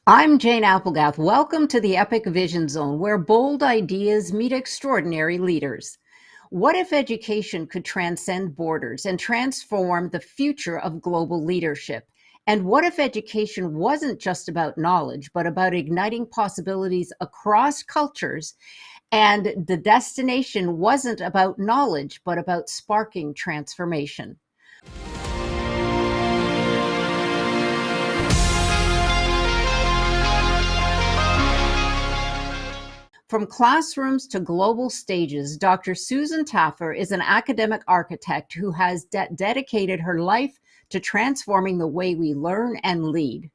I'm Jane Applegath. Welcome to the Epic Vision Zone, where bold ideas meet extraordinary leaders. What if education could transcend borders and transform the future of global leadership? And what if education wasn't just about knowledge, but about igniting possibilities across cultures? And the destination wasn't about knowledge, but about sparking transformation. From classrooms to global stages, Dr. Susan Taffer is an academic architect who has dedicated her life to transforming the way we learn and lead.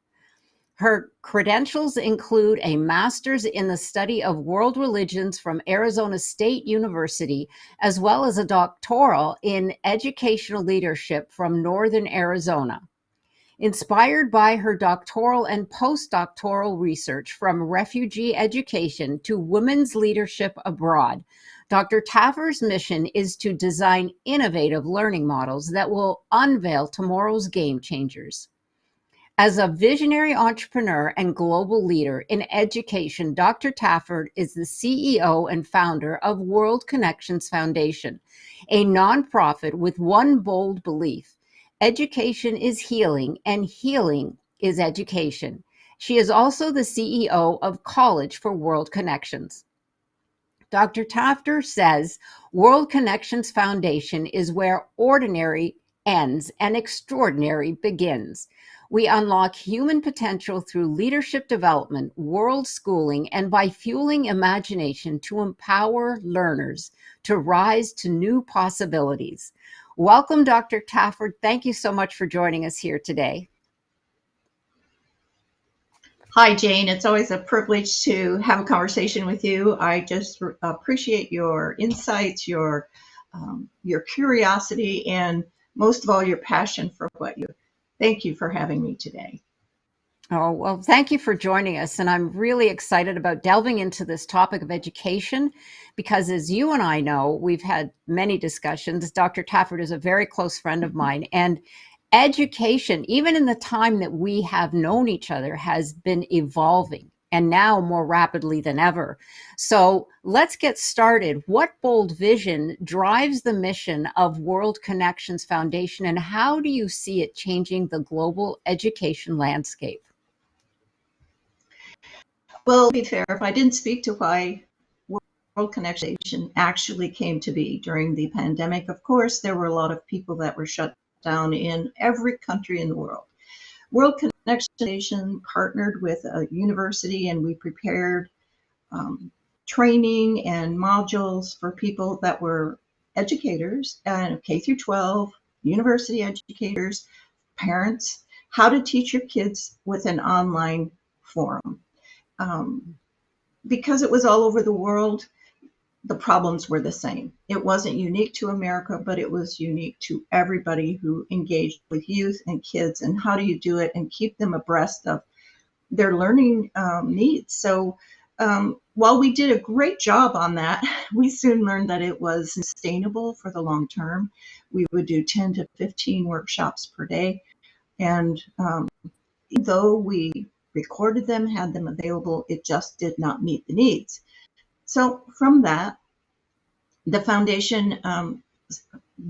Her credentials include a master's in the study of world religions from Arizona State University, as well as a doctoral in educational leadership from Northern Arizona. Inspired by her doctoral and postdoctoral research from refugee education to women's leadership abroad, Dr. Taffer's mission is to design innovative learning models that will unveil tomorrow's game changers. As a visionary entrepreneur and global leader in education, Dr. Taffer is the CEO and founder of World Connections Foundation, a nonprofit with one bold belief: education is healing, and healing is education. She is also the CEO of College for World Connections. Dr. Taffer says World Connections Foundation is where ordinary ends and extraordinary begins. We unlock human potential through leadership development, world schooling, and by fueling imagination to empower learners to rise to new possibilities. Welcome, Dr. Taffer. Thank you so much for joining us here today. Hi, Jane. It's always a privilege to have a conversation with you. I just appreciate your insights, your curiosity, and most of all, your passion for what you. Thank you for having me today. Oh, well, thank you for joining us. And I'm really excited about delving into this topic of education because, as you and I know, we've had many discussions. Dr. Taffer is a very close friend of mine. And education, even in the time that we have known each other, has been evolving and now more rapidly than ever. So let's get started. What bold vision drives the mission of World Connections Foundation, and how do you see it changing the global education landscape? Well, to be fair, if I didn't speak to why World Connection actually came to be during the pandemic, of course, there were a lot of people that were shut down in every country in the world. World Connection partnered with a university, and we prepared training and modules for people that were educators and K through 12, university educators, parents, how to teach your kids with an online forum. Because it was all over the world, the problems were the same. It wasn't unique to America, but it was unique to everybody who engaged with youth and kids. And how do you do it and keep them abreast of their learning needs? So while we did a great job on that, we soon learned that it was sustainable for the long term. We would do 10 to 15 workshops per day. And though we recorded them, had them available, it just did not meet the needs. So from that, the foundation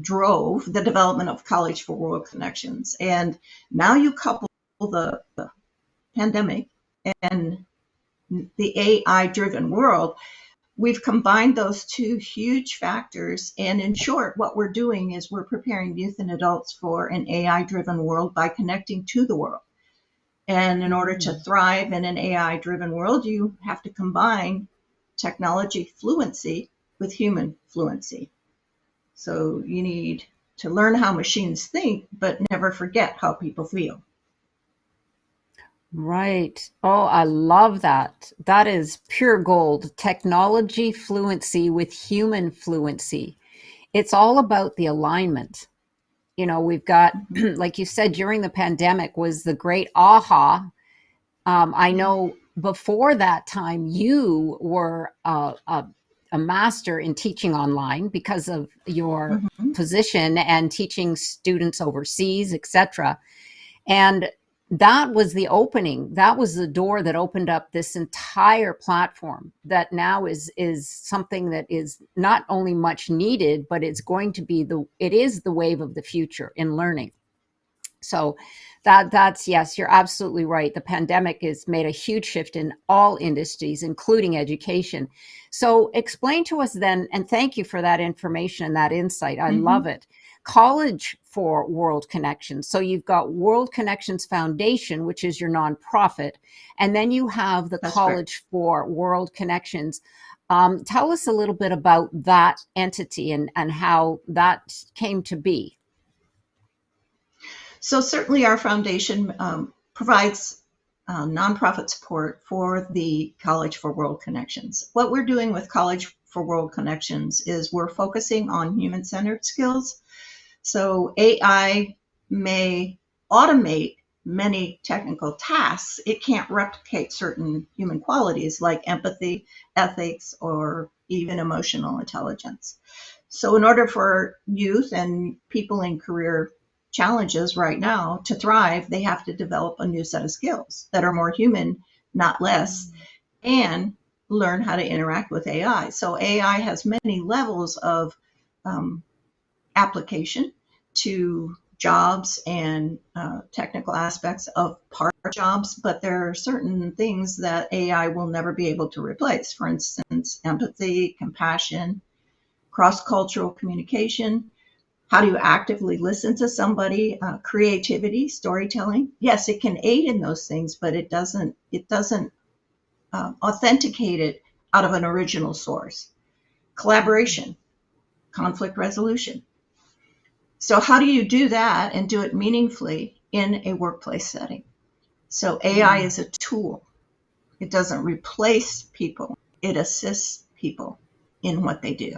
drove the development of College for World Connections. And now you couple the pandemic and the AI-driven world, we've combined those two huge factors. And in short, what we're doing is we're preparing youth and adults for an AI-driven world by connecting to the world. And in order to thrive in an AI-driven world, you have to combine technology fluency with human fluency. So you need to learn how machines think, but never forget how people feel. Right. Oh, I love that. That is pure gold. Technology fluency with human fluency. It's all about the alignment. We've got, like you said, during the pandemic was the great aha. I know before that time, you were a master in teaching online because of your position and teaching students overseas, etc. And that was the opening. That was the door that opened up this entire platform that now is something that is not only much needed, but it's going to be it is the wave of the future in learning. So that's yes, you're absolutely right. The pandemic has made a huge shift in all industries, including education. So explain to us then, and thank you for that information and that insight. I Mm-hmm. love it. College for World Connections. So you've got World Connections Foundation, which is your nonprofit, and then you have the That's correct. College for World Connections. Tell us a little bit about that entity and how that came to be. So certainly our foundation provides nonprofit support for the College for World Connections. What we're doing with College for World Connections is we're focusing on human-centered skills. So AI may automate many technical tasks. It can't replicate certain human qualities like empathy, ethics, or even emotional intelligence. So in order for youth and people in career challenges right now to thrive, they have to develop a new set of skills that are more human, not less, and learn how to interact with AI. So AI has many levels of um, application to jobs and technical aspects of part jobs, but there are certain things that AI will never be able to replace. For instance, empathy, compassion, cross-cultural communication. How do you actively listen to somebody? Creativity, storytelling. Yes, it can aid in those things, but it doesn't authenticate it out of an original source. Collaboration, conflict resolution. So how do you do that and do it meaningfully in a workplace setting? So AI is a tool. It doesn't replace people. It assists people in what they do.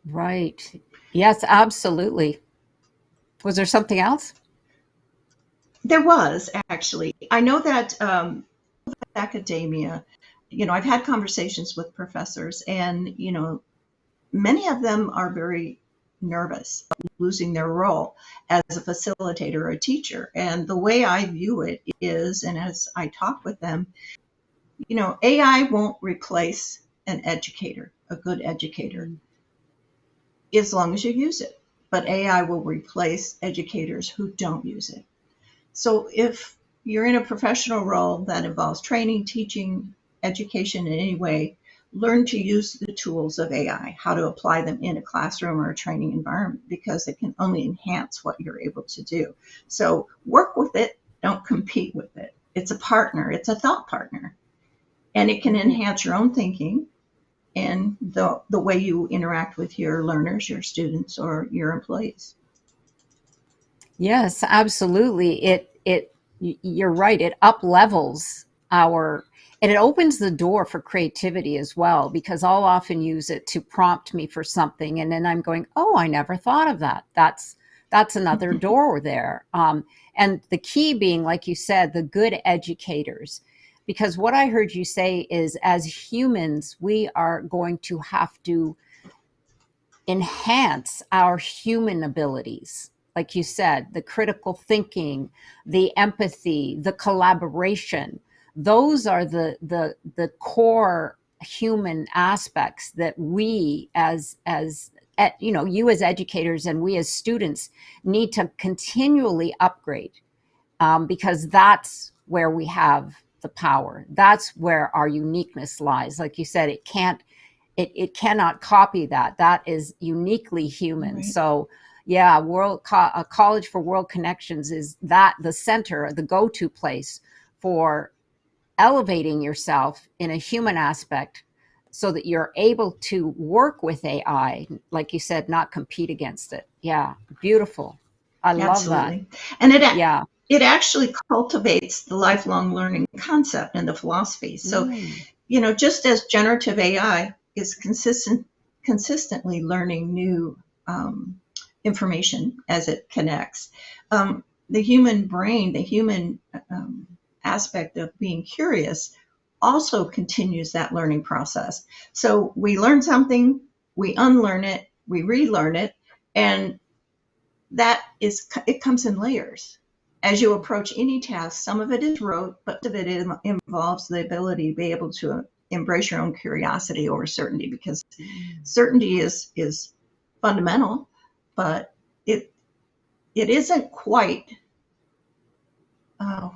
Right. Yes, absolutely. Was there something else? There was actually. I know that academia, I've had conversations with professors, and many of them are very nervous of losing their role as a facilitator or a teacher. And the way I view it is, and as I talk with them, AI won't replace an educator, a good educator, as long as you use it. But AI will replace educators who don't use it. So if you're in a professional role that involves training, teaching, education in any way, learn to use the tools of AI, how to apply them in a classroom or a training environment, because it can only enhance what you're able to do. So work with it, don't compete with it. It's a partner, it's a thought partner, and it can Right. enhance your own thinking and the way you interact with your learners, your students, or your employees. Yes, absolutely. You're right. It up levels our, and it opens the door for creativity as well, because I'll often use it to prompt me for something, and then I'm going, "Oh, I never thought of that." That's another door there. And the key being, like you said, the good educators, because what I heard you say is, as humans, we are going to have to enhance our human abilities. Like you said, the critical thinking, the empathy, the collaboration, those are the core human aspects that we as you as educators and we as students need to continually upgrade, because that's where we have the power. That's where our uniqueness lies. Like you said, it cannot copy that. That is uniquely human. Right. So yeah, a college for world connections is that the center, the go-to place for elevating yourself in a human aspect, so that you're able to work with AI, like you said, not compete against it. Yeah, beautiful. I love that. Absolutely. And Yeah. it actually cultivates the lifelong learning concept and the philosophy. So, Mm. just as generative AI is consistently learning new information as it connects, the human brain, the human aspect of being curious also continues that learning process. So we learn something, we unlearn it, we relearn it, and it comes in layers. as you approach any task, some of it is rote, but of it involves the ability to be able to embrace your own curiosity over certainty, because certainty is fundamental, but it isn't quite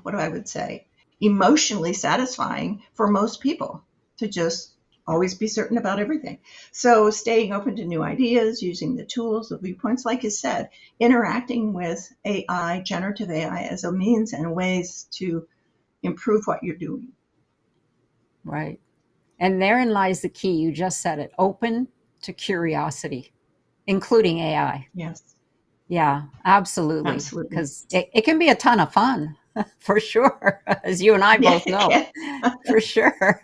what I would say, emotionally satisfying for most people to just always be certain about everything. So staying open to new ideas, using the tools, the viewpoints, like you said, interacting with AI, generative AI, as a means and ways to improve what you're doing. Right. And therein lies the key. You just said it, open to curiosity, including AI. Yes, Yeah, absolutely. absolutely. Because it can be a ton of fun, for sure, as you and I Yeah, both know, for sure.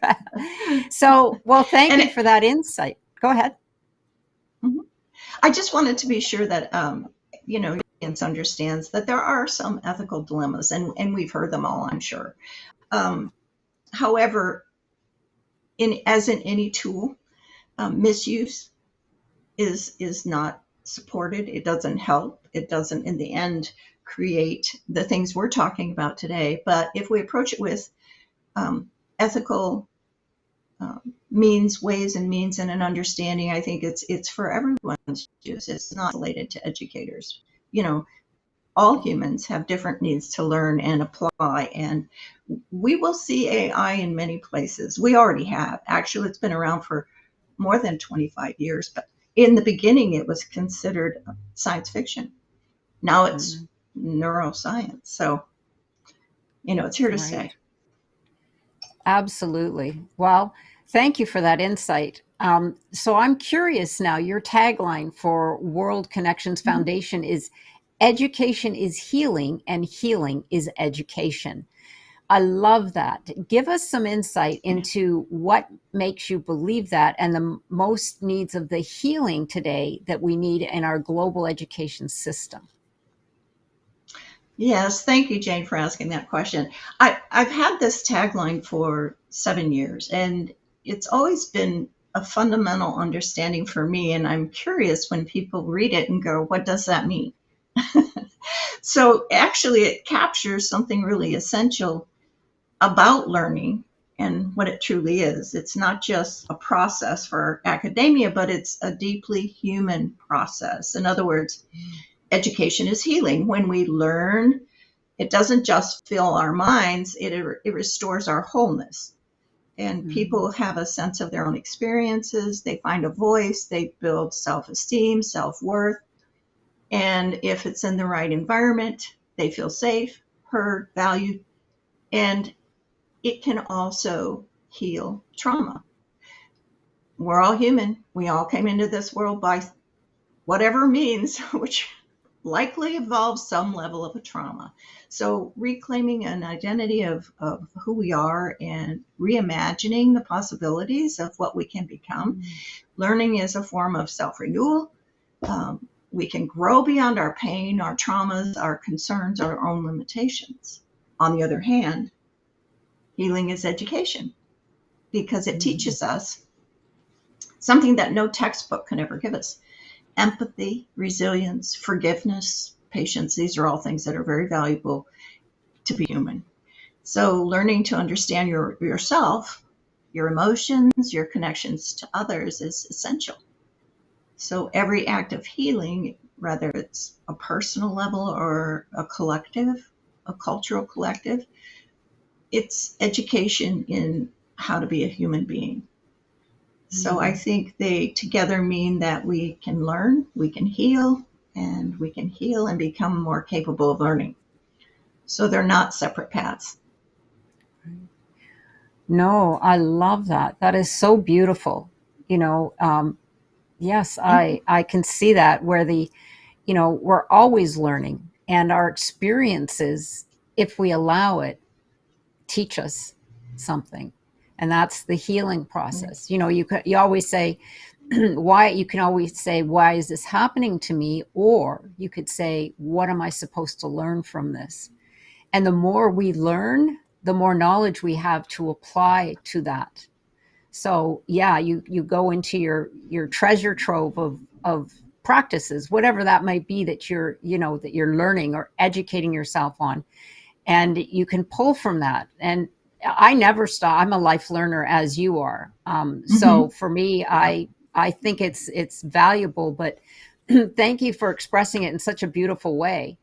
So, well, thank you and for that insight. Go ahead. I just wanted to be sure that your audience understands that there are some ethical dilemmas, and we've heard them all, I'm sure. Um, However, as in any tool, misuse is not supported. It doesn't help. It doesn't, in the end, create the things we're talking about today. But if we approach it with ethical ways and means, and an understanding, I think it's for everyone's use. It's not related to educators. All humans have different needs to learn and apply, and we will see AI in many places. We already have. Actually, it's been around for more than 25 years, but in the beginning, it was considered science fiction. Now it's Mhm. neuroscience. So, it's here to Right. stay. Absolutely. Well, thank you for that insight. So I'm curious now, your tagline for World Connections Mhm. Foundation is education is healing and healing is education. I love that. Give us some insight Yeah. into what makes you believe that and the most needs of the healing today that we need in our global education system. Yes, thank you, Jane, for asking that question. I've had this tagline for 7 years, and it's always been a fundamental understanding for me. And I'm curious when people read it and go, what does that mean? So actually, it captures something really essential about learning and what it truly is. It's not just a process for academia, but it's a deeply human process. In other words, education is healing. When we learn, it doesn't just fill our minds, it restores our wholeness. And Mhm. people have a sense of their own experiences, they find a voice, they build self esteem, self worth. And if it's in the right environment, they feel safe, heard, valued, and it can also heal trauma. We're all human. We all came into this world by whatever means, which likely involves some level of a trauma. So, reclaiming an identity of who we are and reimagining the possibilities of what we can become. Learning is a form of self renewal. We can grow beyond our pain, our traumas, our concerns, our own limitations. On the other hand, healing is education because it Mhm. teaches us something that no textbook can ever give us: empathy, resilience, forgiveness, patience. These are all things that are very valuable to be human. So, learning to understand yourself, your emotions, your connections to others is essential. So, every act of healing, whether it's a personal level or a collective, a cultural collective, it's education in how to be a human being. So I Mhm. think they together mean that we can learn, we can heal, and we can heal and become more capable of learning. So they're not separate paths. No, I love that. That is so beautiful. You know, yes, Mhm. I can see that where we're always learning, and our experiences, if we allow it, teach us something, and that's the healing process. You always say, why you can always say, why is this happening to me? Or you could say, what am I supposed to learn from this? And the more we learn, the more knowledge we have to apply to that. So yeah, you go into your treasure trove of practices, whatever that might be that you're, that you're learning or educating yourself on. And you can pull from that. And I never stop. I'm a life learner, as you are. So for me, I think it's valuable, but thank you for expressing it in such a beautiful way.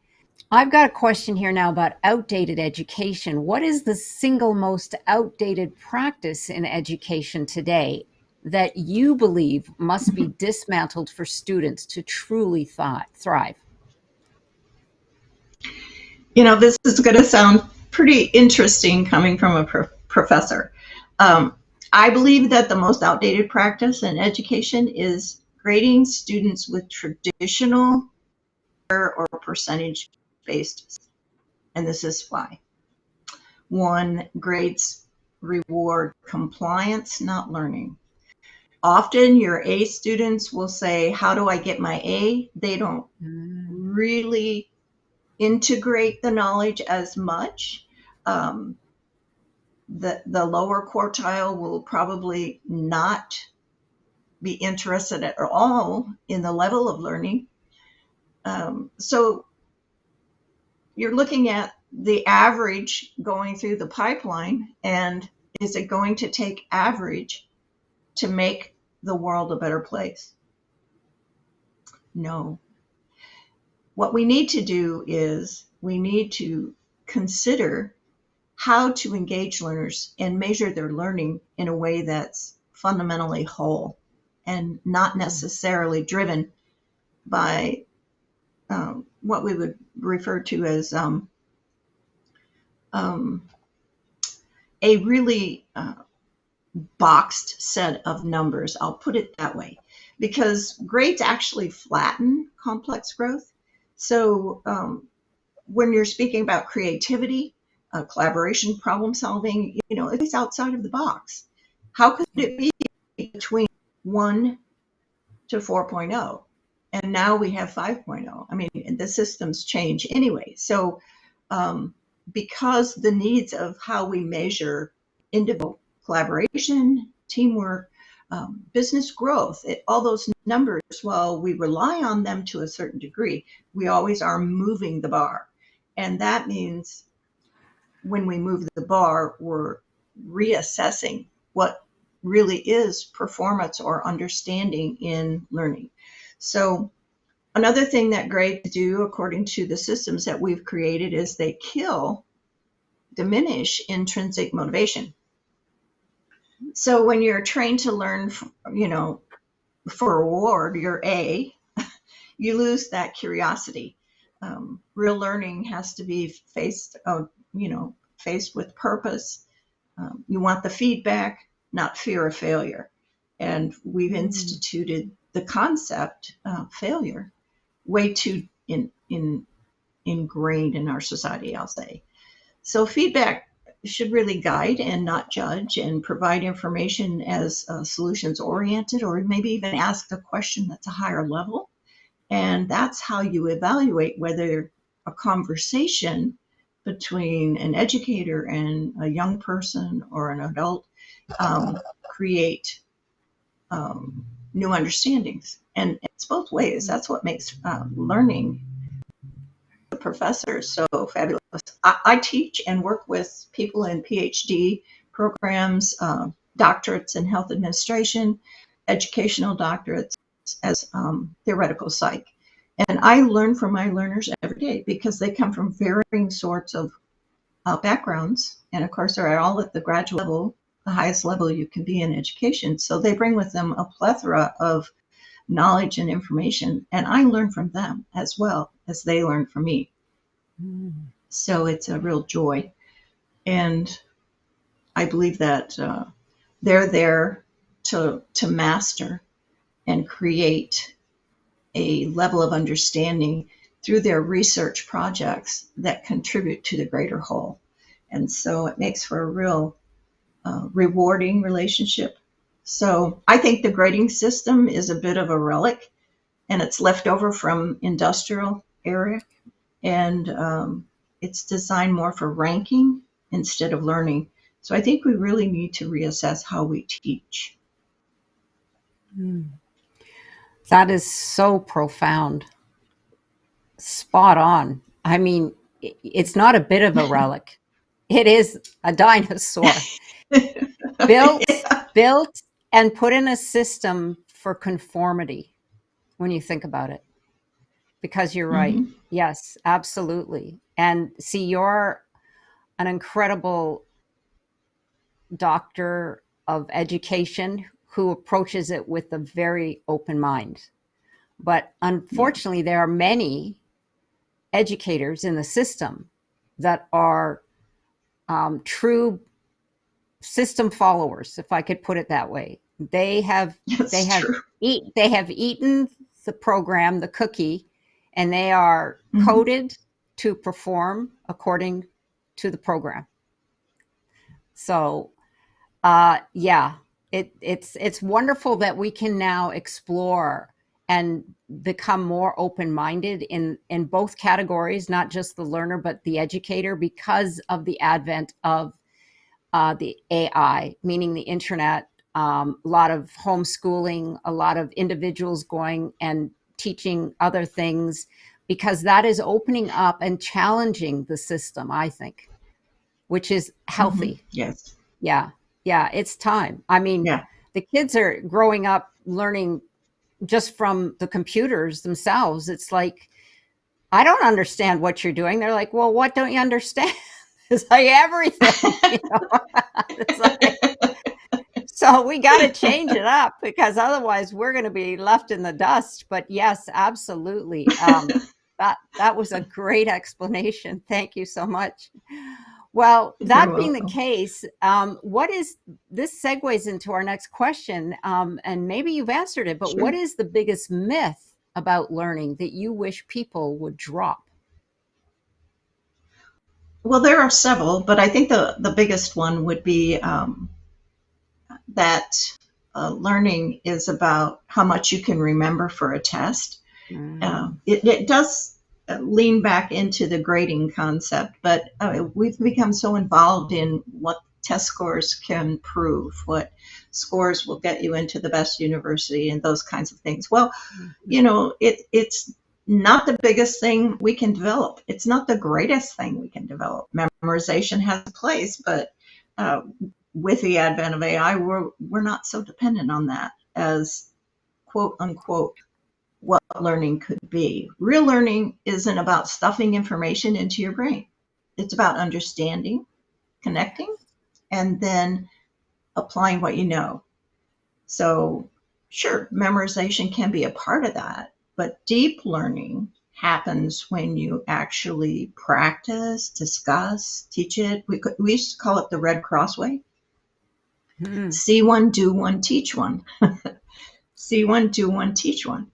I've got a question here now about outdated education. What is the single most outdated practice in education today that you believe must be dismantled for students to truly thrive? This is going to sound pretty interesting coming from a professor. I believe that the most outdated practice in education is grading students with traditional or percentage-based. And this is why. One, grades reward compliance, not learning. Often your A students will say, how do I get my A? They don't really integrate the knowledge as much. The lower quartile will probably not be interested at all in the level of learning. So you're looking at the average going through the pipeline, and is it going to take average to make the world a better place? No. What we need to do is we need to consider how to engage learners and measure their learning in a way that's fundamentally whole and not necessarily driven by what we would refer to as a really boxed set of numbers. I'll put it that way, because grades actually flatten complex growth. So when you're speaking about creativity, collaboration, problem solving, it's outside of the box. How could it be between 1 to 4.0? And now we have 5.0. I mean, the systems change anyway. So because the needs of how we measure individual collaboration, teamwork, business growth, all those numbers, while we rely on them to a certain degree, we always are moving the bar. And that means when we move the bar, we're reassessing what really is performance or understanding in learning. So another thing that grades do, according to the systems that we've created, is they diminish intrinsic motivation. So when you're trained to learn, for reward, your A, you lose that curiosity. Real learning has to be faced with purpose. You want the feedback, not fear of failure. And we've instituted the concept of failure way too ingrained in our society, I'll say. So feedback should really guide and not judge, and provide information as solutions oriented, or maybe even ask a question that's a higher level. And that's how you evaluate whether a conversation between an educator and a young person or an adult create new understandings. And it's both ways. That's what makes learning the professors so fabulous. I teach and work with people in PhD programs, doctorates in health administration, educational doctorates as theoretical psych. And I learn from my learners every day, because they come from varying sorts of backgrounds. And of course, they're all at the graduate level, the highest level you can be in education. So they bring with them a plethora of knowledge and information. And I learn from them as well as they learn from me. So it's a real joy. And I believe that they're there to master and create a level of understanding through their research projects that contribute to the greater whole. And so it makes for a real rewarding relationship. So I think the grading system is a bit of a relic, and it's left over from industrial era, and it's designed more for ranking instead of learning. So I think we really need to reassess how we teach. That is so profound. Spot on. I mean, it's not a bit of a relic. It is a dinosaur built Yeah. built and put in a system for conformity when you think about it. Because you're right. Hmm. Yes, absolutely. And see, you're an incredible doctor of education who approaches it with a very open mind. But Yeah. unfortunately, there are many educators in the system that are true system followers, if I could put it that way. They have they It's have true. they have eaten the program, the cookie, and they are Hmm. coded to perform according to the program. So yeah, it's wonderful that we can now explore and become more open-minded in both categories, not just the learner but the educator, because of the advent of the AI, meaning the internet. A lot of homeschooling, a lot of individuals going and teaching other things, because that is opening up and challenging the system, I think, which is Hmm. healthy. Yes. Yeah. Yeah. It's time. I mean, Yeah. the kids are growing up learning just from the computers themselves. It's like, I don't understand what you're doing. They're like, well, what don't you understand? It's like everything, you know. It's like, so we got to change it up, because otherwise we're going to be left in the dust. But yes, absolutely. That was a great explanation. Thank you so much. Well, You're that being the welcome. case, what is this segues into our next question, and maybe you've answered it, but what Sure. is the biggest myth about learning that you wish people would drop? Well, there are several, but I think the biggest one would be that learning is about how much you can remember for a test. Mm, It does lean back into the grading concept, but we've become so involved in what test scores can prove, what scores will get you into the best university, and those kinds of things. Well, mhm. it's not the biggest thing we can develop. It's not the greatest thing we can develop. Memorization has a place, but uh, with the advent of AI, we're not so dependent on that as quote unquote what learning could be. Real learning isn't about stuffing information into your brain. It's about understanding, connecting, and then applying what you know. So, sure, memorization can be a part of that, but deep learning happens when you actually practice, discuss, teach it. We used to call it the Red Crossway. Mhm. See one, do one, teach one. See one, do one, teach one.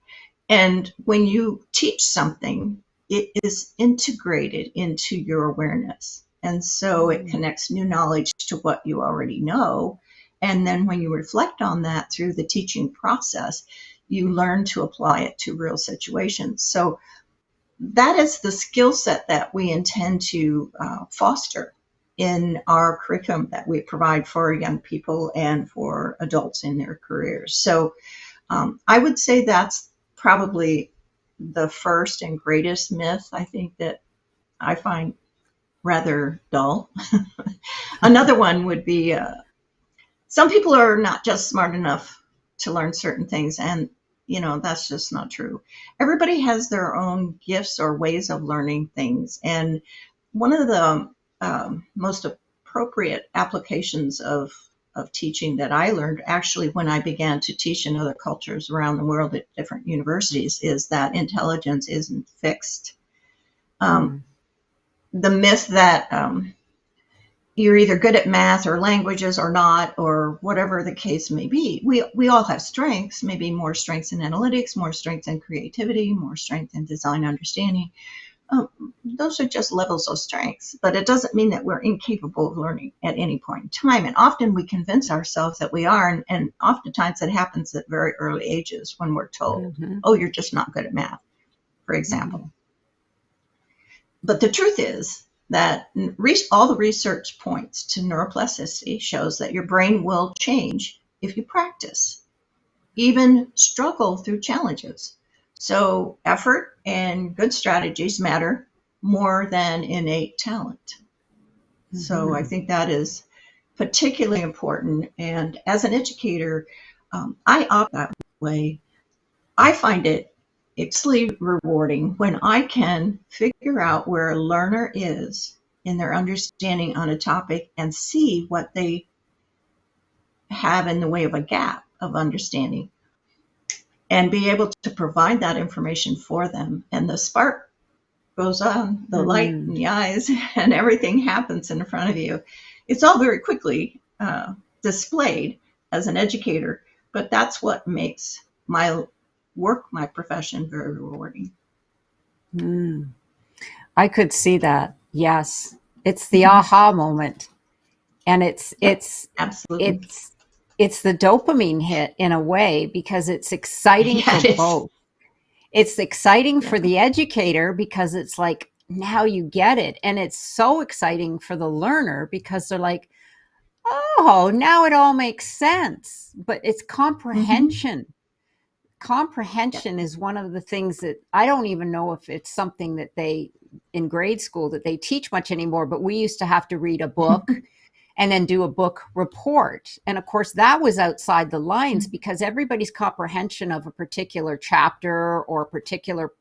And when you teach something, it is integrated into your awareness. And so it Mm. connects new knowledge to what you already know. And then when you reflect on that through the teaching process, you learn to apply it to real situations. So that is the skill set that we intend to foster in our curriculum that we provide for young people and for adults in their careers. So I would say that's probably the first and greatest myth, I think, that I find rather dull. Another one would be some people are not just smart enough to learn certain things, and that's just not true. Everybody has their own gifts or ways of learning things, and one of the most appropriate applications of teaching that I learned actually when I began to teach in other cultures around the world at different universities is that intelligence isn't fixed. Um, Mm. the myth that you're either good at math or languages or not, or whatever the case may be. We all have strengths, maybe more strengths in analytics, more strengths in creativity, more strength in design understanding. Those are just levels of strengths, but it doesn't mean that we're incapable of learning at any point in time. And often we convince ourselves that we are, and oftentimes it happens at very early ages when we're told, Mhm. oh, you're just not good at math, for Mhm. example. But the truth is that all the research points to neuroplasticity shows that your brain will change if you practice. even struggle through challenges. So effort and good strategies matter more than innate talent. So I think that is particularly important. And as an educator, I opt that way. I find it extremely rewarding when I can figure out where a learner is in their understanding on a topic and see what they have in the way of a gap of understanding and be able to provide that information for them. And the spark goes on, the light in the eyes, and everything happens in front of you. It's all very quickly displayed as an educator, but that's what makes my work, my profession, very rewarding. I could see that. Yes. It's the aha moment. And Absolutely. it's the dopamine hit in a way, because it's exciting Yeah, for it is. both. It's exciting Yeah. for the educator because it's like, now you get it. And it's so exciting for the learner because they're like, oh, now it all makes sense. But it's Mm-hmm. comprehension. Yeah. Comprehension is one of the things that I don't even know if it's something that they in grade school that they teach much anymore, but we used to have to read a book and then do a book report. And of course, that was outside the lines because everybody's comprehension of a particular chapter or a particular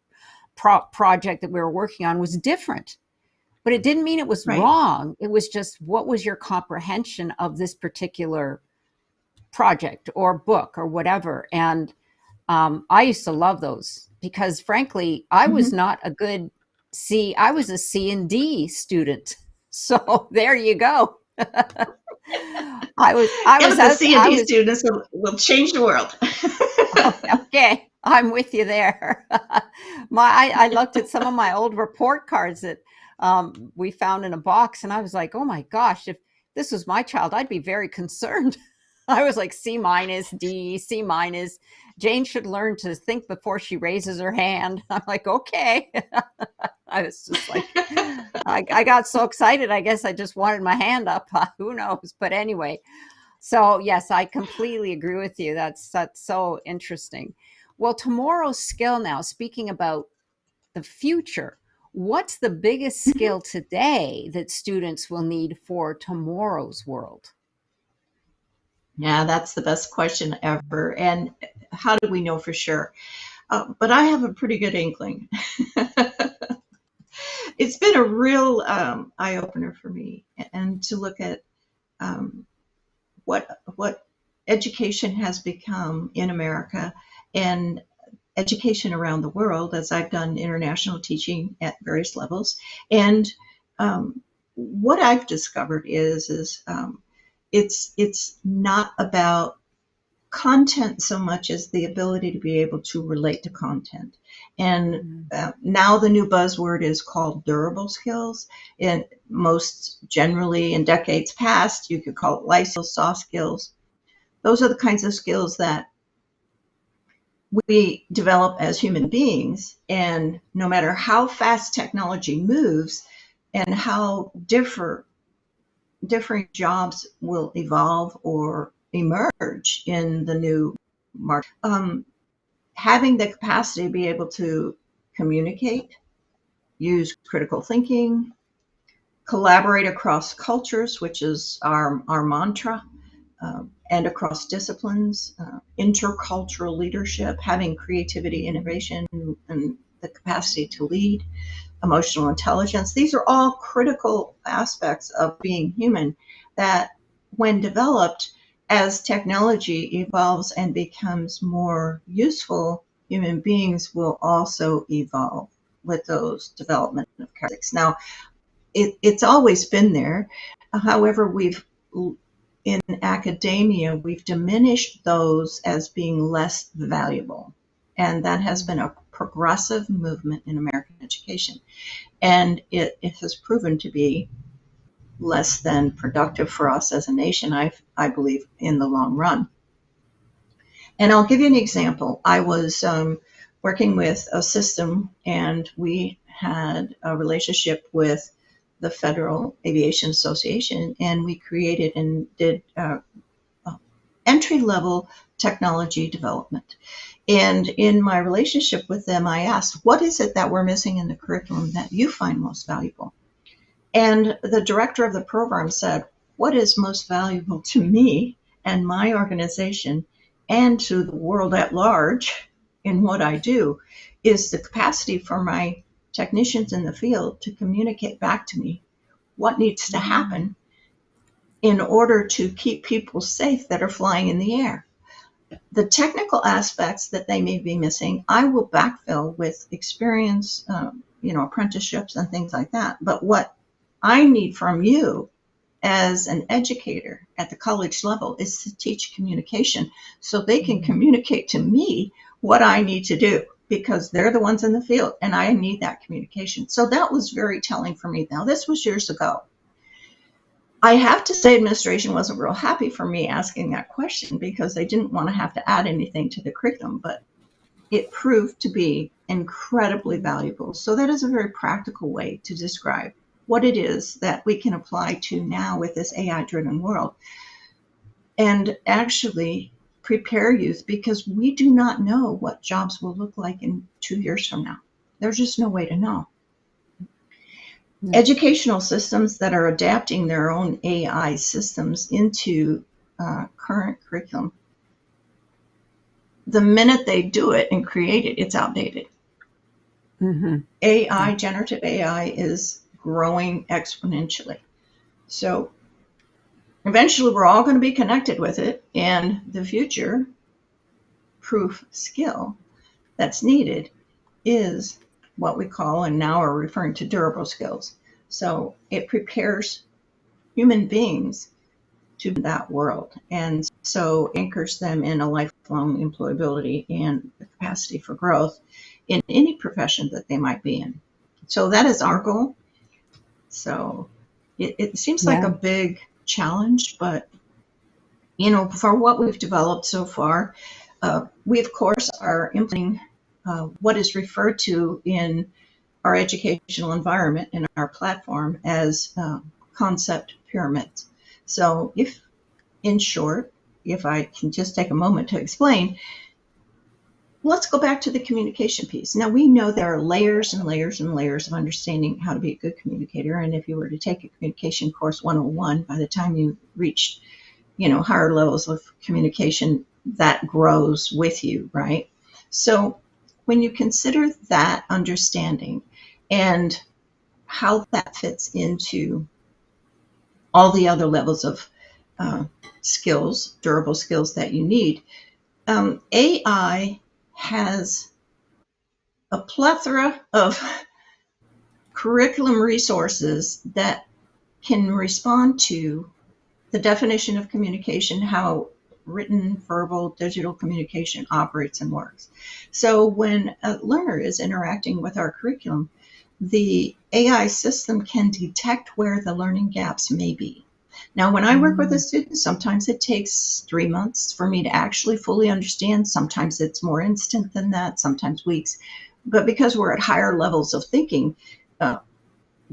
project that we were working on was different. But it didn't mean it was Right. wrong. It was just, what was your comprehension of this particular project or book or whatever? And I used to love those because, frankly, I was Mm-hmm. not a good C. I was a C and D student. So there you go. Yeah, but the C and I D was students will change the world. okay. I'm with you there. I looked at some of my old report cards that we found in a box, and I was like, oh my gosh, if this was my child, I'd be very concerned. I was like C minus, D, C minus. Jane should learn to think before she raises her hand. I'm like, okay. I was just like, I got so excited. I guess I just wanted my hand up. Who knows? But anyway, so yes, I completely agree with you. That's so interesting. Well, tomorrow's skill now, speaking about the future, what's the biggest skill today that students will need for tomorrow's world? Yeah, that's the best question ever. And how do we know for sure? But I have a pretty good inkling. It's been a real eye opener for me, and to look at um, what education has become in America and education around the world, as I've done international teaching at various levels. And what I've discovered is it's not about content so much as the ability to be able to relate to content. And now the new buzzword is called durable skills. And most generally, in decades past, you could call it life skills, soft skills. Those are the kinds of skills that we develop as human beings. And no matter how fast technology moves and how different jobs will evolve or emerge in the new market, having the capacity to be able to communicate, use critical thinking, collaborate across cultures, which is our mantra, and across disciplines, intercultural leadership, having creativity, innovation, and the capacity to lead, emotional intelligence. These are all critical aspects of being human that, when developed, as technology evolves and becomes more useful, human beings will also evolve with those development of characteristics. Now, it's always been there. However, in academia, we've diminished those as being less valuable. And that has been a progressive movement in American education. And it has proven to be less than productive for us as a nation, I believe, in the long run. And I'll give you an example. I was working with a system, and we had a relationship with the Federal Aviation Association, and we created and did entry level technology development. And in my relationship with them, I asked, what is it that we're missing in the curriculum that you find most valuable? And the director of the program said, what is most valuable to me and my organization and to the world at large in what I do is the capacity for my technicians in the field to communicate back to me what needs to happen in order to keep people safe that are flying in the air. The technical aspects that they may be missing, I will backfill with experience, apprenticeships and things like that. But what I need from you as an educator at the college level is to teach communication so they can communicate to me what I need to do, because they're the ones in the field and I need that communication. So that was very telling for me. Now, this was years ago. I have to say administration wasn't real happy for me asking that question because they didn't want to have to add anything to the curriculum, but it proved to be incredibly valuable. So that is a very practical way to describe what it is that we can apply to now with this AI-driven world and actually prepare youth, because we do not know what jobs will look like in 2 years from now. There's just no way to know. Educational systems that are adapting their own AI systems into current curriculum, the minute they do it and create it, it's outdated. AI, generative AI, is growing exponentially. So eventually we're all going to be connected with it, and the future proof skill that's needed is what we call, and now are referring to, durable skills. So it prepares human beings to that world, and so anchors them in a lifelong employability and the capacity for growth in any profession that they might be in. So that is our goal. So it seems like a big challenge, but for what we've developed so far, we of course are implementing what is referred to in our educational environment and our platform as concept pyramids. So in short, if I can just take a moment to explain, let's go back to the communication piece. Now, we know there are layers and layers and layers of understanding how to be a good communicator. And if you were to take a communication course 101, by the time you reach, higher levels of communication, that grows with you, right? So when you consider that understanding and how that fits into all the other levels of skills, durable skills that you need, AI has a plethora of curriculum resources that can respond to the definition of communication, how written, verbal, digital communication operates and works. So when a learner is interacting with our curriculum, the AI system can detect where the learning gaps may be. Now, when I work with a student, sometimes it takes 3 months for me to actually fully understand. Sometimes it's more instant than that, sometimes weeks. But because we're at higher levels of thinking,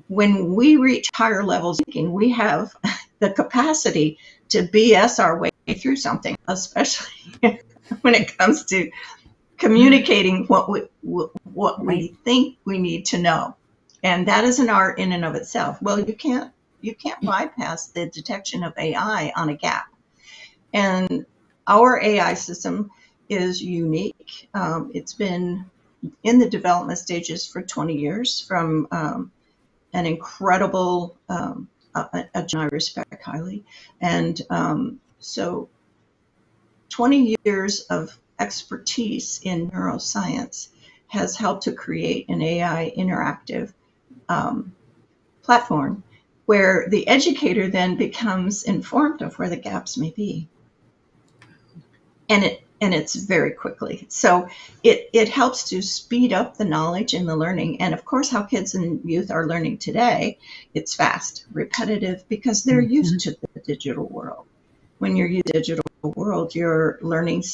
when we reach higher levels of thinking, we have the capacity to BS our way through something, especially when it comes to communicating what we think we need to know. And that is an art in and of itself. Well, you can't bypass the detection of AI on a gap. And our AI system is unique. It's been in the development stages for 20 years from an incredible, a I respect highly. And so 20 years of expertise in neuroscience has helped to create an AI interactive platform where the educator then becomes informed of where the gaps may be. And it's very quickly. So it helps to speed up the knowledge and the learning. And of course, how kids and youth are learning today, it's fast, repetitive, because they're used to the digital world. When you're used to the digital world, your learning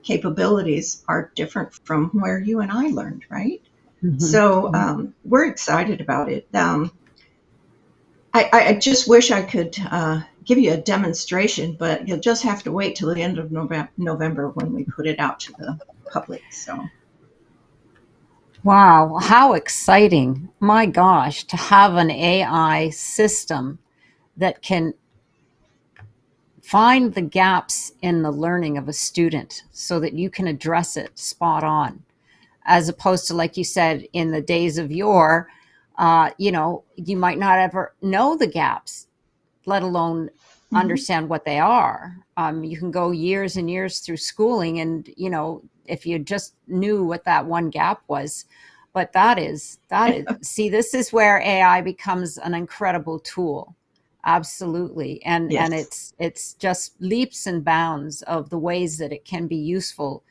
capabilities are different from where you and I learned, right? So we're excited about it. I just wish I could give you a demonstration, but you'll just have to wait till the end of November when we put it out to the public. So Wow, how exciting. My gosh, to have an AI system that can find the gaps in the learning of a student so that you can address it spot on, as opposed to, like you said, in the days of yore, you might not ever know the gaps, let alone mhm. understand what they are. You can go years and years through schooling, and if you just knew what that one gap was. But that is see, this is where AI becomes an incredible tool. Absolutely. And Yes. it's just leaps and bounds of the ways that it can be useful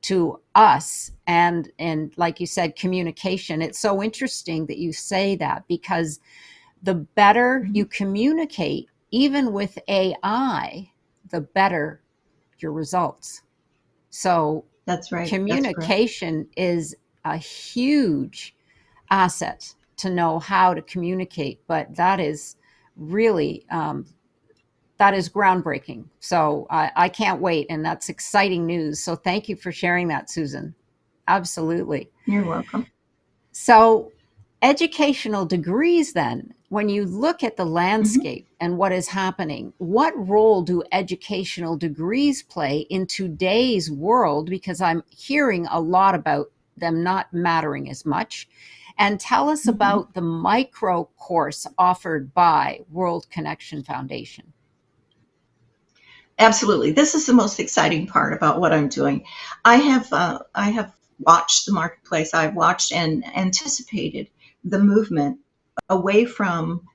to us. And like you said, communication. It's so interesting that you say that, because the better Mhm. you communicate, even with AI, the better your results. So That's right. That's correct. communication is a huge asset, to know how to communicate. But that is really that is groundbreaking. So I can't wait, and that's exciting news. So thank you for sharing that, Susan. Absolutely. You're welcome. So, educational degrees, then, when you look at the Mhm. landscape and what is happening, what role do educational degrees play in today's world? Because I'm hearing a lot about them not mattering as much. And tell us Mhm. about the micro course offered by World Connection Foundation. Absolutely. This is the most exciting part about what I'm doing. I have watched the marketplace. I've watched and anticipated the movement away from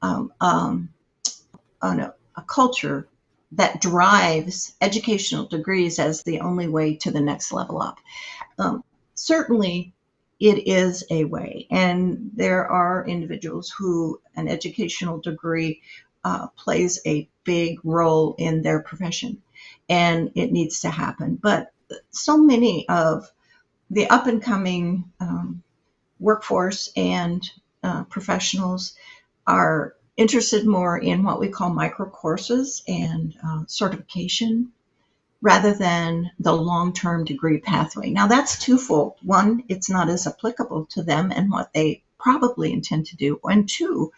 um, um, a culture that drives educational degrees as the only way to the next level up. Um, Certainly, it is a way, and there are individuals who an educational degree plays a big role in their profession, and it needs to happen. But so many of the up and coming workforce and professionals are interested more in what we call micro courses and certification rather than the long-term degree pathway. Now that's twofold. One, it's not as applicable to them and what they probably intend to do. And two,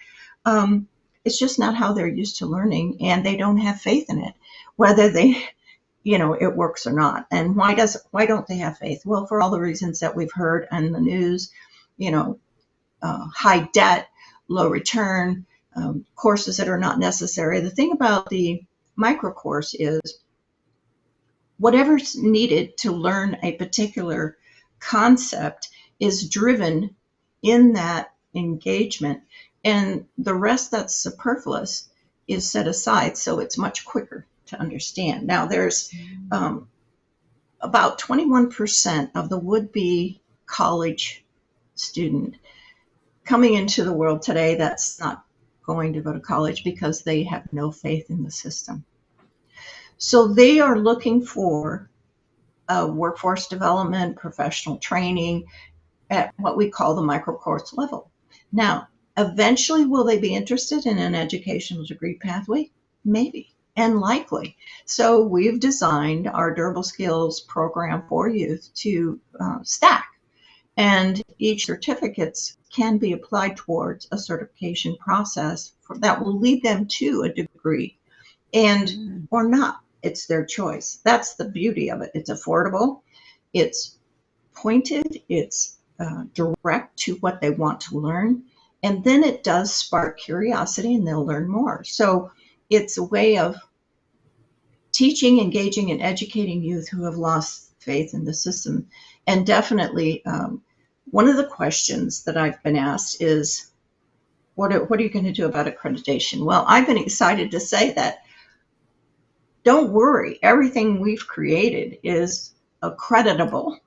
it's just not how they're used to learning, and they don't have faith in it, whether it works or not. And why don't they have faith? Well, for all the reasons that we've heard in the news, you know, high debt, low return, courses that are not necessary. The thing about the micro course is whatever's needed to learn a particular concept is driven in that engagement, and the rest that's superfluous is set aside, so it's much quicker to understand. Now there's um, about 21% of the would-be college student coming into the world today that's not going to go to college because they have no faith in the system. So they are looking for workforce development, professional training at what we call the micro course level. Now, eventually, will they be interested in an educational degree pathway? Maybe, and likely. So we've designed our durable skills program for youth to stack, and each certificates can be applied towards a certification process that will lead them to a degree, and Mm. or not. It's their choice. That's the beauty of it. It's affordable. It's pointed, it's direct to what they want to learn, and then it does spark curiosity and they'll learn more. So it's a way of teaching, engaging, and educating youth who have lost faith in the system. And definitely, one of the questions that I've been asked is, what are you going to do about accreditation? Well, I've been excited to say that don't worry, everything we've created is accreditable,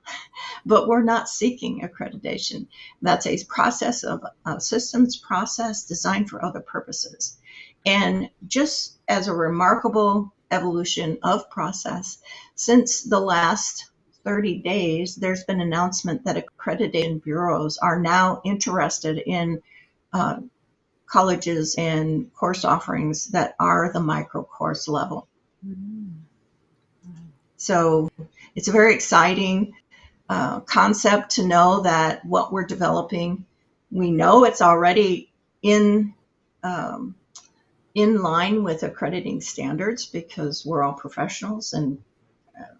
but we're not seeking accreditation. That's a process of a systems process designed for other purposes. And just as a remarkable evolution of process, since the last 30 days, there's been an announcement that accreditation bureaus are now interested in uh, colleges and course offerings that are the micro course level. So it's a very exciting concept to know that what we're developing, we know it's already in line with accrediting standards because we're all professionals and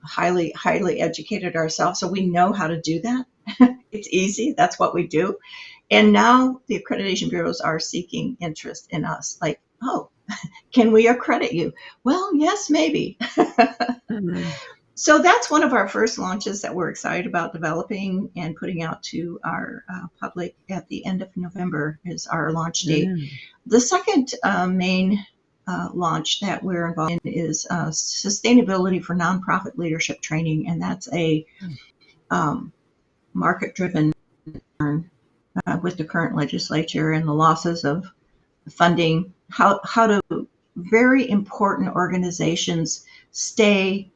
highly educated ourselves, so we know how to do that. It's easy. That's what we do. And now the accreditation bureaus are seeking interest in us, like, oh, can we accredit you? Well, yes, maybe. So that's one of our first launches that we're excited about developing and putting out to our public at the end of November is our launch date. The second main launch that we're involved in is sustainability for nonprofit leadership training, and that's a market-driven with the current legislature and the losses of funding, how do very important organizations stay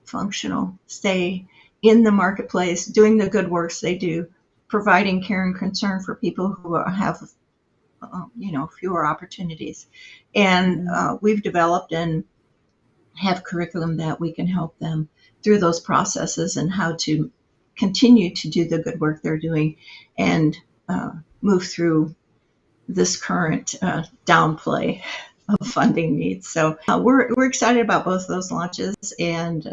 functional, stay in the marketplace, doing the good works they do, providing care and concern for people who have fewer opportunities. And we've developed and have curriculum that we can help them through those processes and how to continue to do the good work they're doing and move through this current downplay of funding needs. So we're excited about both those launches. And,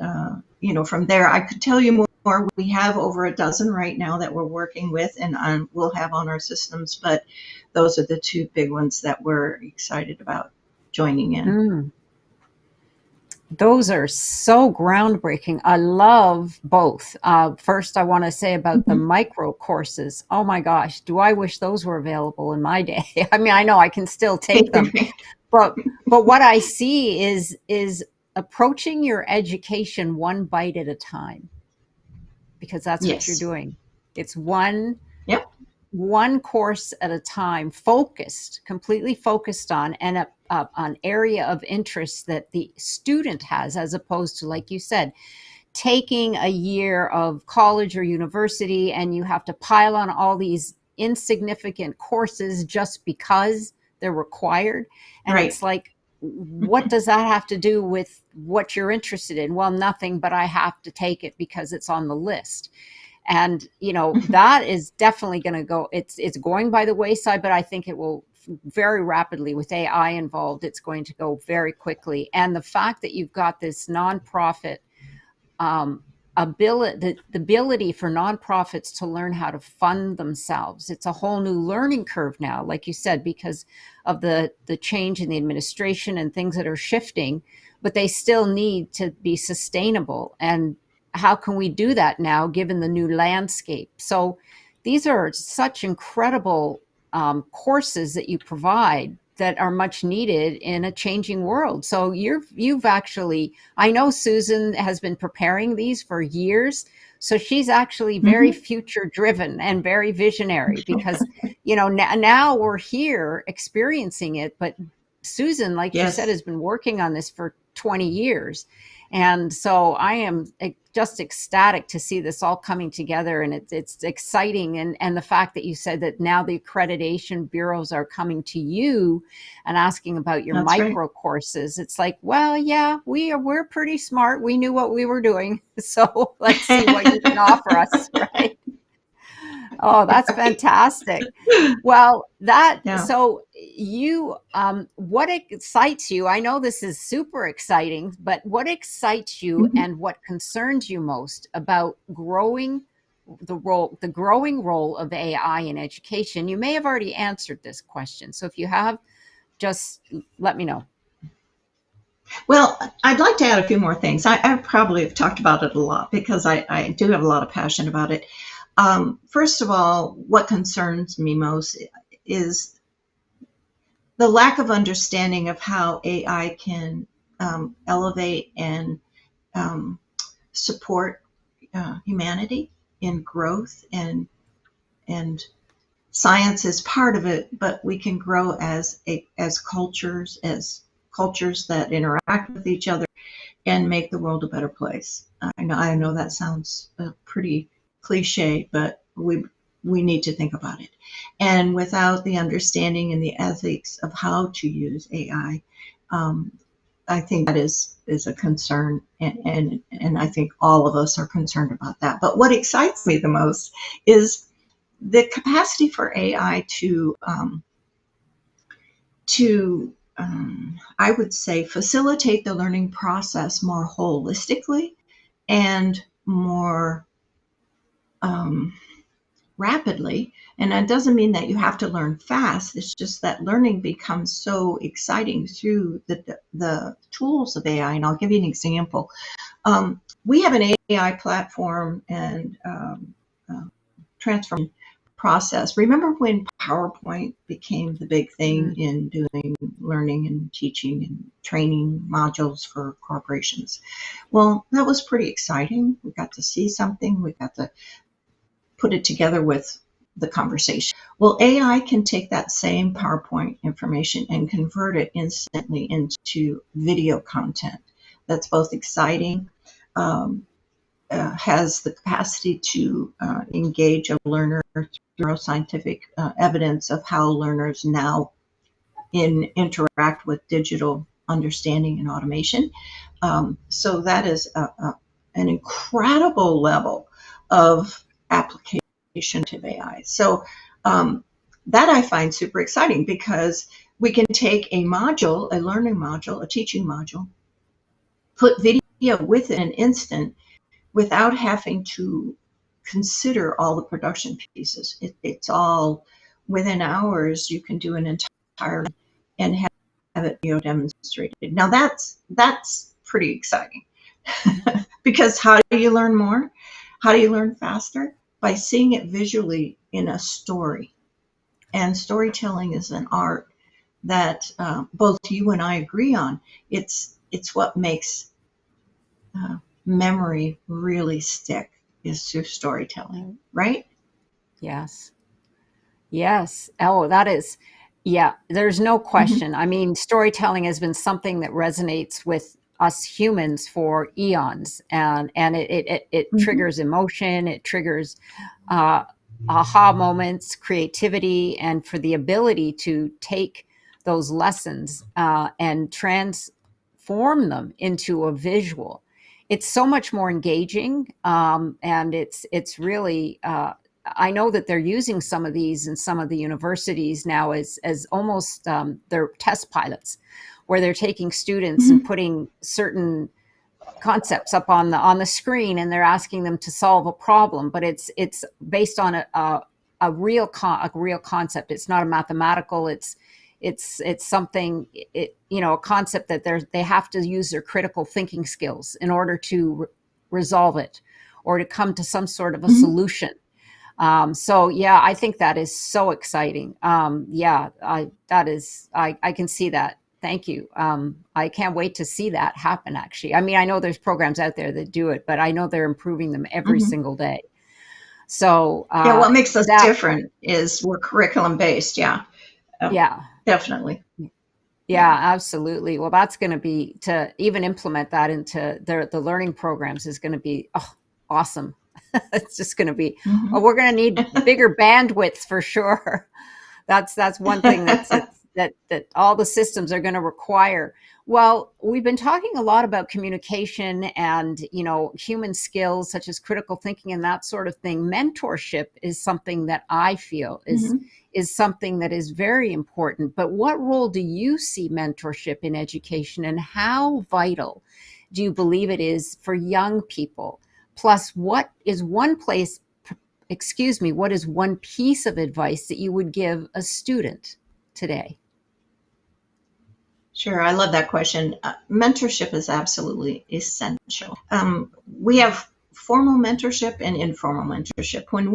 from there, I could tell you more. We have over a dozen right now that we're working with and we'll have on our systems. But those are the two big ones that we're excited about joining in. Those are so groundbreaking. I love both. First, I want to say about the micro courses. Oh my gosh, do I wish those were available in my day? I mean, I know I can still take them, but what I see is approaching your education one bite at a time, because that's what you're doing. It's one course at a time, completely focused on, and an area of interest that the student has, as opposed to, like you said, taking a year of college or university and you have to pile on all these insignificant courses just because they're required. And it's like, what does that have to do with what you're interested in? Well, nothing, but I have to take it because it's on the list. And, that is definitely going to go, it's going by the wayside, but I think it will very rapidly with AI involved. It's going to go very quickly. And the fact that you've got this nonprofit the ability for nonprofits to learn how to fund themselves. It's a whole new learning curve now, like you said, because of the change in the administration and things that are shifting, but they still need to be sustainable. And how can we do that now, given the new landscape? So these are such incredible courses that you provide that are much needed in a changing world. So you've actually, I know Susan has been preparing these for years. So she's actually very future driven and very visionary because, now we're here experiencing it. But Susan, like you said, has been working on this for 20 years. And so I am just ecstatic to see this all coming together, and it's exciting. And the fact that you said that now the accreditation bureaus are coming to you and asking about your micro courses. It's like, well, yeah, we're pretty smart. We knew what we were doing. So let's see what you can offer us, right? Oh, that's fantastic. Well, so you, what excites you? I know this is super exciting, but what excites you and what concerns you most about the growing role of AI in education? You may have already answered this question. So if you have, just let me know. Well, I'd like to add a few more things. I probably have talked about it a lot because I do have a lot of passion about it. First of all, what concerns me most is the lack of understanding of how AI can elevate and support humanity in growth, and science is part of it, but we can grow as cultures that interact with each other and make the world a better place. I know that sounds pretty cliche, but we need to think about it. And without the understanding and the ethics of how to use AI, I think that is a concern, and I think all of us are concerned about that. But what excites me the most is the capacity for AI to I would say facilitate the learning process more holistically and more rapidly. And that doesn't mean that you have to learn fast. It's just that learning becomes so exciting through the tools of AI. And I'll give you an example. We have an AI platform and transform process. Remember when PowerPoint became the big thing in doing learning and teaching and training modules for corporations? Well, that was pretty exciting. We got to see something. We got to put it together with the conversation. Well, AI can take that same PowerPoint information and convert it instantly into video content that's both exciting, has the capacity to engage a learner through neuroscientific evidence of how learners now interact with digital understanding and automation. So that is an incredible level of application to AI. So that I find super exciting because we can take a module, a learning module, a teaching module, put video with it in an instant without having to consider all the production pieces. It's all within hours. You can do an entire and have it demonstrated. Now that's pretty exciting because how do you learn more? How do you learn faster? By seeing it visually in a story. And storytelling is an art that both you and I agree on. It's what makes memory really stick is through storytelling, right? Yes. Yes. Oh, that is, yeah, there's no Mm-hmm. question. I mean, storytelling has been something that resonates with us humans for eons, and it Mm-hmm. triggers emotion, it triggers uh, aha moments, creativity, and for the ability to take those lessons and transform them into a visual. It's so much more engaging, and it's really. I know that they're using some of these in some of the universities now as almost they're test pilots, where they're taking students and Mm-hmm. putting certain concepts up on the screen, and they're asking them to solve a problem, but it's based on a real concept. It's not a mathematical. It's something, a concept that they have to use their critical thinking skills in order to resolve it or to come to some sort of a Mm-hmm. solution. So yeah, I think that is so exciting. Yeah, I can see that. Thank you. I can't wait to see that happen, actually. I mean, I know there's programs out there that do it, but I know they're improving them every Mm-hmm. single day. So Yeah, what makes us that, different is we're curriculum based. Yeah, yeah, definitely. yeah, Yeah. absolutely. Well, that's going to be to even implement that into the learning programs is going to be awesome. It's just going to be, Mm-hmm. we're going to need bigger bandwidth for sure. That's one thing that all the systems are going to require. Well, we've been talking a lot about communication and human skills such as critical thinking and that sort of thing. Mentorship is something that I feel Mm-hmm. is something that is very important. But what role do you see mentorship in education, and how vital do you believe it is for young people? Plus, what is one piece of advice that you would give a student today? Sure, I love that question. Mentorship is absolutely essential. We have formal mentorship and informal mentorship. When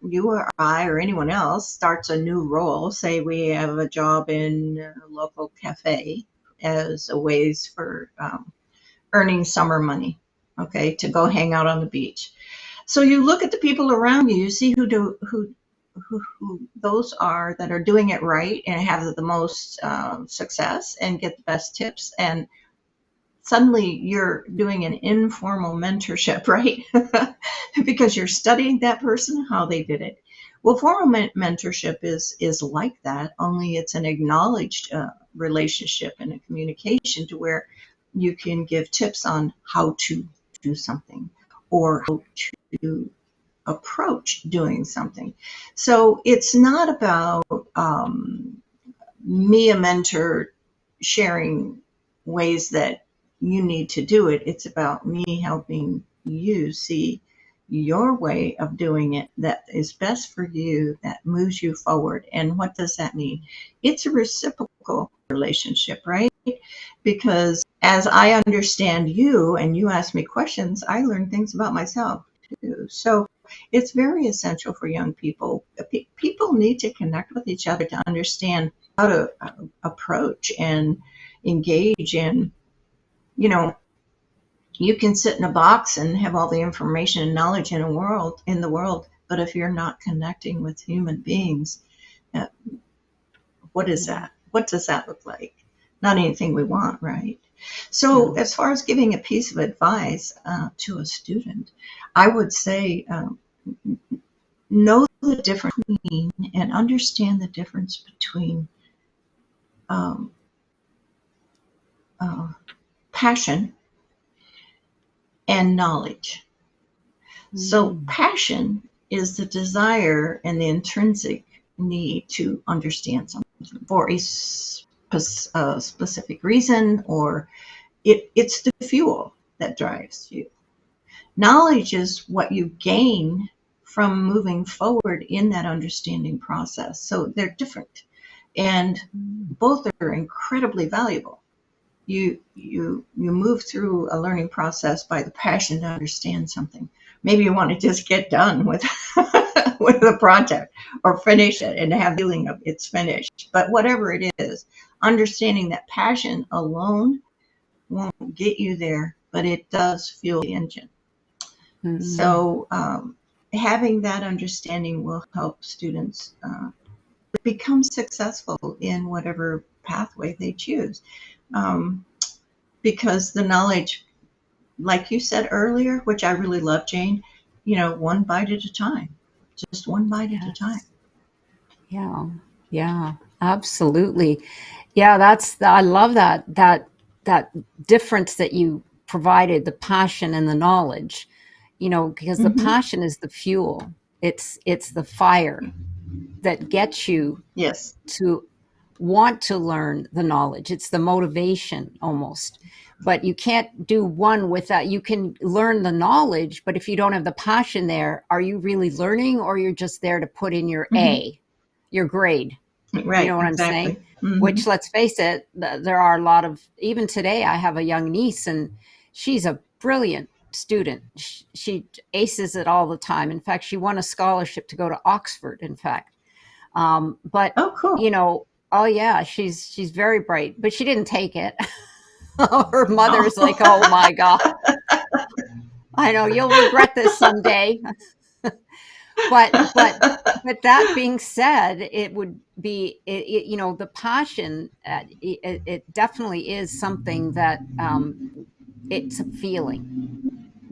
you or I or anyone else starts a new role, say we have a job in a local cafe as a ways for earning summer money, okay, to go hang out on the beach. So you look at the people around you, you see who those are that are doing it right and have the most success and get the best tips. And suddenly you're doing an informal mentorship, right? Because you're studying that person, how they did it. Well, formal mentorship is like that, only it's an acknowledged relationship and a communication to where you can give tips on how to do something or how to approach doing something. So it's not about me, a mentor, sharing ways that you need to do it. It's about me helping you see your way of doing it that is best for you, that moves you forward. And what does that mean? It's a reciprocal relationship, right? Because as I understand you and you ask me questions, I learn things about myself too. So it's very essential for young people. People need to connect with each other to understand how to approach and engage in, you know, you can sit in a box and have all the information and knowledge in the world, but if you're not connecting with human beings, uh, what is that? What does that look like? Not anything we want, right? So as far as giving a piece of advice to a student, I would say know the difference between and understand the difference between um, passion and knowledge. So passion is the desire and the intrinsic need to understand something for a specific reason, or it's the fuel that drives you. Knowledge is what you gain from moving forward in that understanding process. So they're different, and both are incredibly valuable. You move through a learning process by the passion to understand something. Maybe you want to just get done with with the project or finish it and have the feeling of it's finished. But whatever it is, understanding that passion alone won't get you there, but it does fuel the engine. So having that understanding will help students become successful in whatever pathway they choose. Because the knowledge, like you said earlier, which I really love, Jane, one bite at a time, just one bite at a time. Yeah, absolutely. Yeah, I love that difference that you provided, the passion and the knowledge, because the passion is the fuel. It's the fire that gets you Yes. to want to learn the knowledge. It's the motivation almost. But you can't do one without, you can learn the knowledge, but if you don't have the passion there, are you really learning, or you're just there to put in your A, your grade? Right, You know what exactly. I'm saying? Which, let's face it, there are a lot of, even today, I have a young niece and she's a brilliant student. She aces it all the time. In fact, she won a scholarship to go to Oxford, in fact. But, Oh, cool. oh yeah, she's very bright, but she didn't take it. Her mother's Oh. like, oh my God, I know you'll regret this someday. But that being said, it would be the passion. It definitely is something that it's a feeling.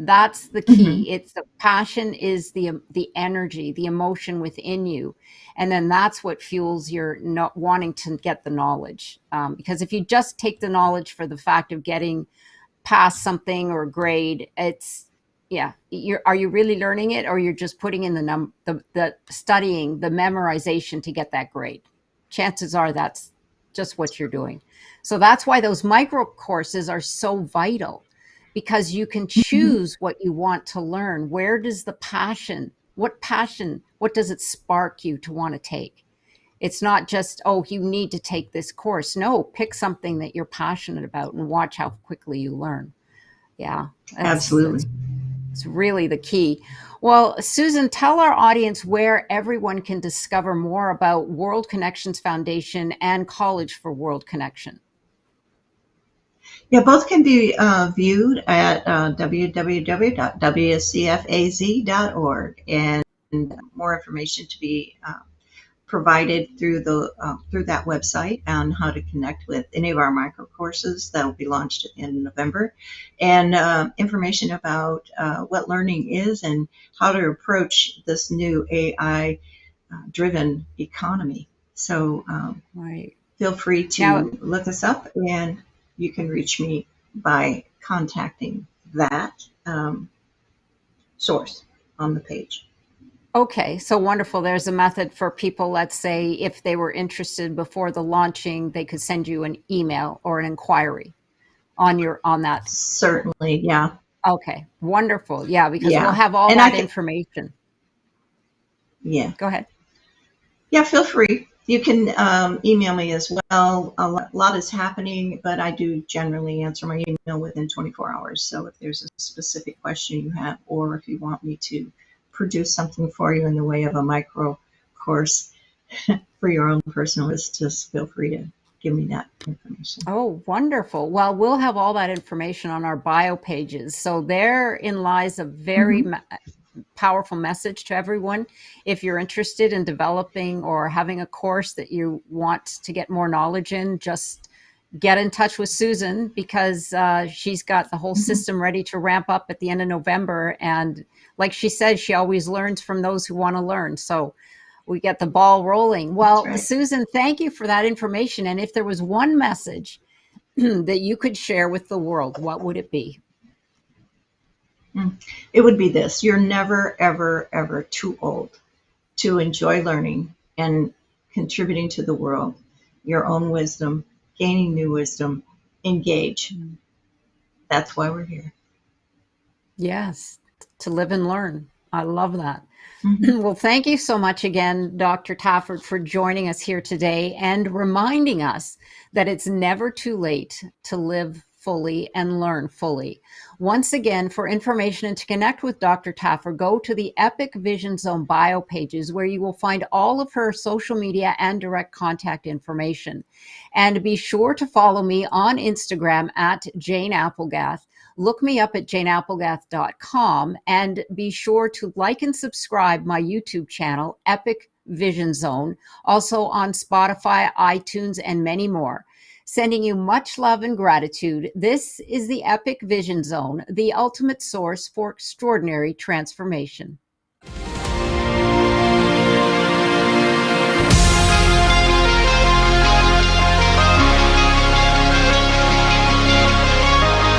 That's the key. It's the passion is the energy, the emotion within you, and then that's what fuels your not wanting to get the knowledge. Because if you just take the knowledge for the fact of getting pass something or grade, are you really learning it, or you're just putting in the studying, the memorization to get that grade? Chances are that's just what you're doing. So that's why those micro courses are so vital, because you can choose what you want to learn. Where does the passion, what does it spark you to want to take? It's not just, oh, you need to take this course. No, pick something that you're passionate about and watch how quickly you learn. Yeah, Absolutely. it's really the key. Well, Susan, tell our audience where everyone can discover more about World Connections Foundation and College for World Connection. Yeah, both can be viewed at www.wscfaz.org, and more information to be provided through that website on how to connect with any of our micro courses that will be launched in November, and information about what learning is and how to approach this new AI driven economy. So Right. feel free Now, to look us up, and you can reach me by contacting that source on the page. okay, so wonderful. There's a method for people, let's say, if they were interested before the launching, they could send you an email or an inquiry on that. Certainly, yeah, Okay, wonderful. Yeah, because we'll yeah. have all And I that can, information. yeah, Go ahead. yeah, feel free. You can email me as well. A lot is happening, but I do generally answer my email within 24 hours. So if there's a specific question you have, or if you want me to produce something for you in the way of a micro course for your own personal use, just feel free to give me that information. Oh, wonderful. Well, we'll have all that information on our bio pages. So therein lies a very Mm-hmm. powerful message to everyone. If you're interested in developing or having a course that you want to get more knowledge in, just get in touch with Susan, because she's got the whole Mm-hmm. system ready to ramp up at the end of November. And like she says, she always learns from those who want to learn. So we get the ball rolling. That's Well, right. Susan, thank you for that information. And if there was one message that you could share with the world, what would it be? It would be this: you're never, ever, ever too old to enjoy learning and contributing to the world, your own wisdom, gaining new wisdom. Engage. That's why we're here. Yes, to live and learn. I love that. Mm-hmm. Well, thank you so much again, Dr. Taffer, for joining us here today and reminding us that it's never too late to live fully and learn fully. Once again, for information and to connect with Dr. Taffer, go to the Epic Vision Zone bio pages, where you will find all of her social media and direct contact information. And be sure to follow me on Instagram at Jane Applegath. Look me up at janeapplegath.com, and be sure to like and subscribe my YouTube channel, Epic Vision Zone, also on Spotify, iTunes, and many more. Sending you much love and gratitude. This is the Epic Vision Zone, the ultimate source for extraordinary transformation.